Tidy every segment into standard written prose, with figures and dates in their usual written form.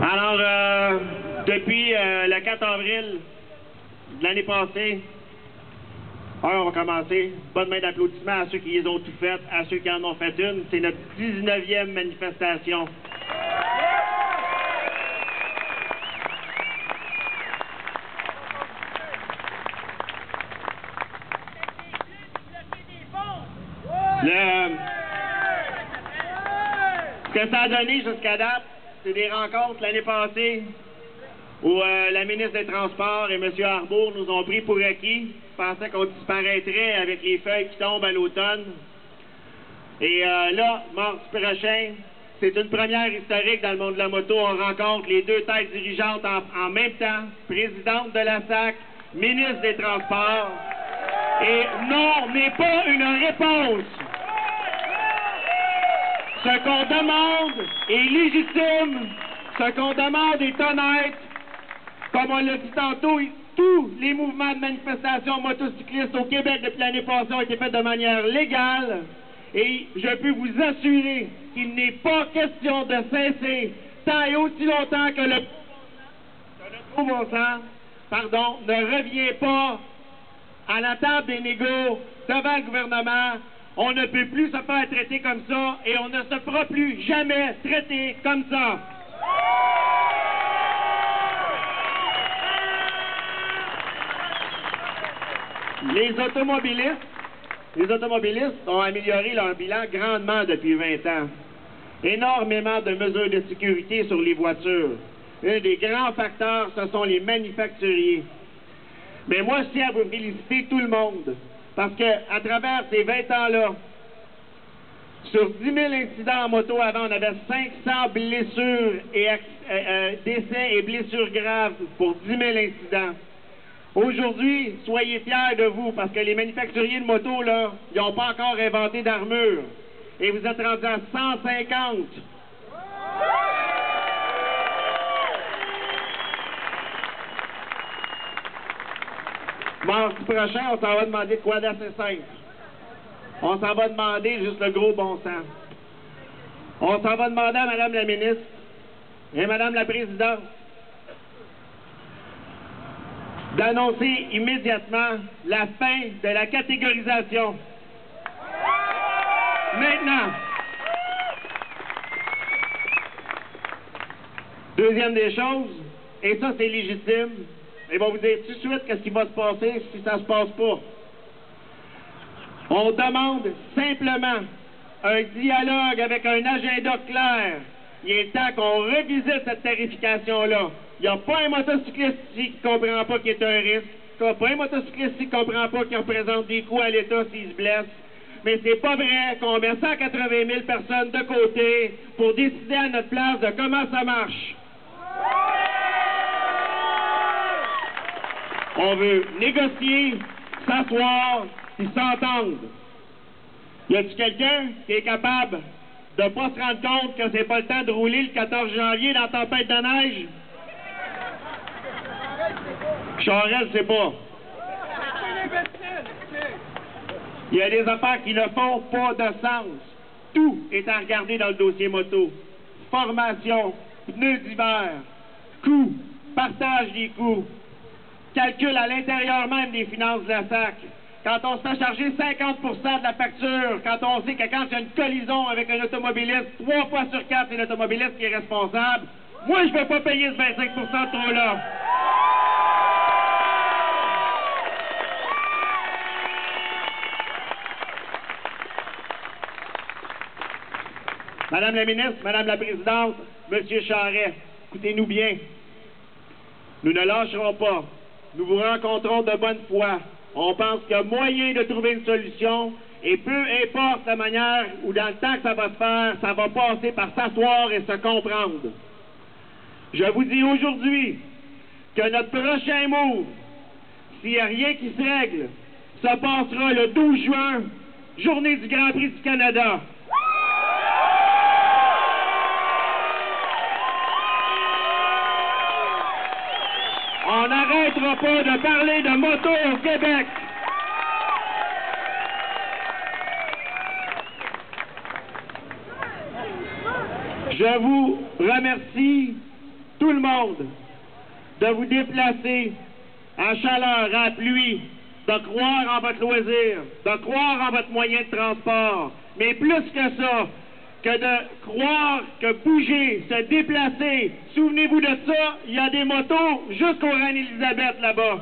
Alors, depuis le 4 avril de l'année passée, on va commencer. Bonne main d'applaudissements à ceux qui les ont tout fait, à ceux qui en ont fait une. C'est notre 19e manifestation. Ce que ça a donné jusqu'à date, c'est des rencontres l'année passée où la ministre des Transports et M. Arbour nous ont pris pour acquis, pensaient qu'on disparaîtrait avec les feuilles qui tombent à l'automne. Et là, mardi prochain, c'est une première historique dans le monde de la moto. On rencontre les deux têtes dirigeantes en même temps, présidente de la SAC, ministre des Transports. Et non n'est pas une réponse. Ce qu'on demande est légitime, ce qu'on demande est honnête. Comme on l'a dit tantôt, tous les mouvements de manifestation motocyclistes au Québec depuis l'année passée ont été faits de manière légale. Et je peux vous assurer qu'il n'est pas question de cesser tant et aussi longtemps que le gros bon sens, ne revient pas à la table des négos devant le gouvernement. On ne peut plus se faire traiter comme ça et on ne se fera plus jamais traiter comme ça. Les automobilistes ont amélioré leur bilan grandement depuis 20 ans. Énormément de mesures de sécurité sur les voitures. Un des grands facteurs, ce sont les manufacturiers. Mais moi, je tiens à vous féliciter tout le monde. Parce qu'à travers ces 20 ans-là, sur 10 000 incidents en moto avant, on avait 500 blessures et décès et blessures graves pour 10 000 incidents. Aujourd'hui, soyez fiers de vous, parce que les manufacturiers de motos, là, ils n'ont pas encore inventé d'armure. Et vous êtes rendus à 150. Mardi prochain, on s'en va demander de quoi d'assez simple. On s'en va demander juste le gros bon sens. On s'en va demander à Mme la ministre et Mme la présidente d'annoncer immédiatement la fin de la catégorisation. Maintenant. Deuxième des choses, et ça c'est légitime, ils vont vous dire tout de suite qu'est-ce qui va se passer si ça se passe pas. On demande simplement un dialogue avec un agenda clair. Il est temps qu'on revisite cette tarification-là. Il n'y a pas un motocycliste ici qui ne comprend pas qu'il est un risque. Il n'y a pas un motocycliste ici qui ne comprend pas qu'il représente des coûts à l'État s'il se blesse. Mais c'est pas vrai qu'on met 180 000 personnes de côté pour décider à notre place de comment ça marche. On veut négocier, s'asseoir et s'entendre. Y a-t-il quelqu'un qui est capable de ne pas se rendre compte que c'est pas le temps de rouler le 14 janvier dans la tempête de neige? Charest, c'est pas. Il y a des affaires qui ne font pas de sens. Tout est à regarder dans le dossier moto. Formation, pneus d'hiver, coûts, partage des coûts, calcul à l'intérieur même des finances de la SAC. Quand on se fait charger 50% de la facture, quand on sait que quand il y a une collision avec un automobiliste, 3 fois sur 4, c'est l'automobiliste qui est responsable, moi, je ne vais pas payer ce 25% de trop-là. Madame la ministre, Madame la présidente, Monsieur Charest, écoutez-nous bien. Nous ne lâcherons pas. Nous vous rencontrons de bonne foi. On pense qu'il y a moyen de trouver une solution et peu importe la manière ou dans le temps que ça va se faire, ça va passer par s'asseoir et se comprendre. Je vous dis aujourd'hui que notre prochain move, s'il n'y a rien qui se règle, ça passera le 12 juin, journée du Grand Prix du Canada. On n'arrêtera pas de parler de moto au Québec. Je vous remercie, tout le monde, de vous déplacer en chaleur, en pluie, de croire en votre loisir, de croire en votre moyen de transport, mais plus que ça, que de croire que bouger, se déplacer, souvenez-vous de ça, il y a des motos jusqu'au Reine-Élisabeth là-bas.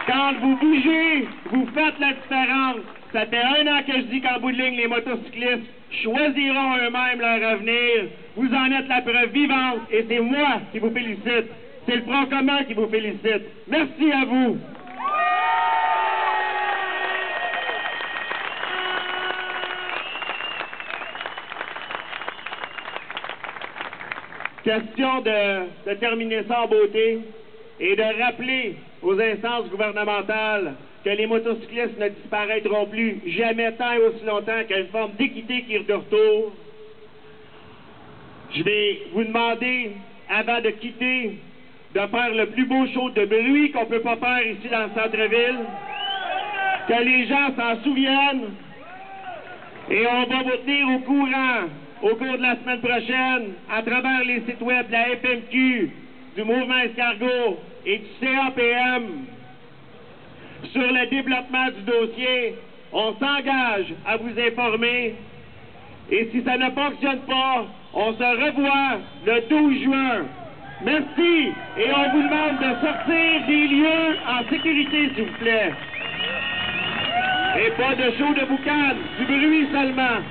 Quand vous bougez, vous faites la différence. Ça fait 1 an que je dis qu'en bout de ligne, les motocyclistes choisiront eux-mêmes leur avenir. Vous en êtes la preuve vivante et c'est moi qui vous félicite. C'est le Front commun qui vous félicite. Merci à vous. Question de terminer ça en beauté et de rappeler aux instances gouvernementales que les motocyclistes ne disparaîtront plus jamais tant et aussi longtemps qu'il y a une forme d'équité qui est de retour. Je vais vous demander, avant de quitter, de faire le plus beau show de bruit qu'on ne peut pas faire ici dans le centre-ville, que les gens s'en souviennent, et on va vous tenir au courant au cours de la semaine prochaine, à travers les sites web de la FMQ, du Mouvement Escargot et du CAPM, sur le développement du dossier. On s'engage à vous informer, et si ça ne fonctionne pas, on se revoit le 12 juin. Merci, et on vous demande de sortir des lieux en sécurité, s'il vous plaît. Et pas de show de boucan, du bruit seulement.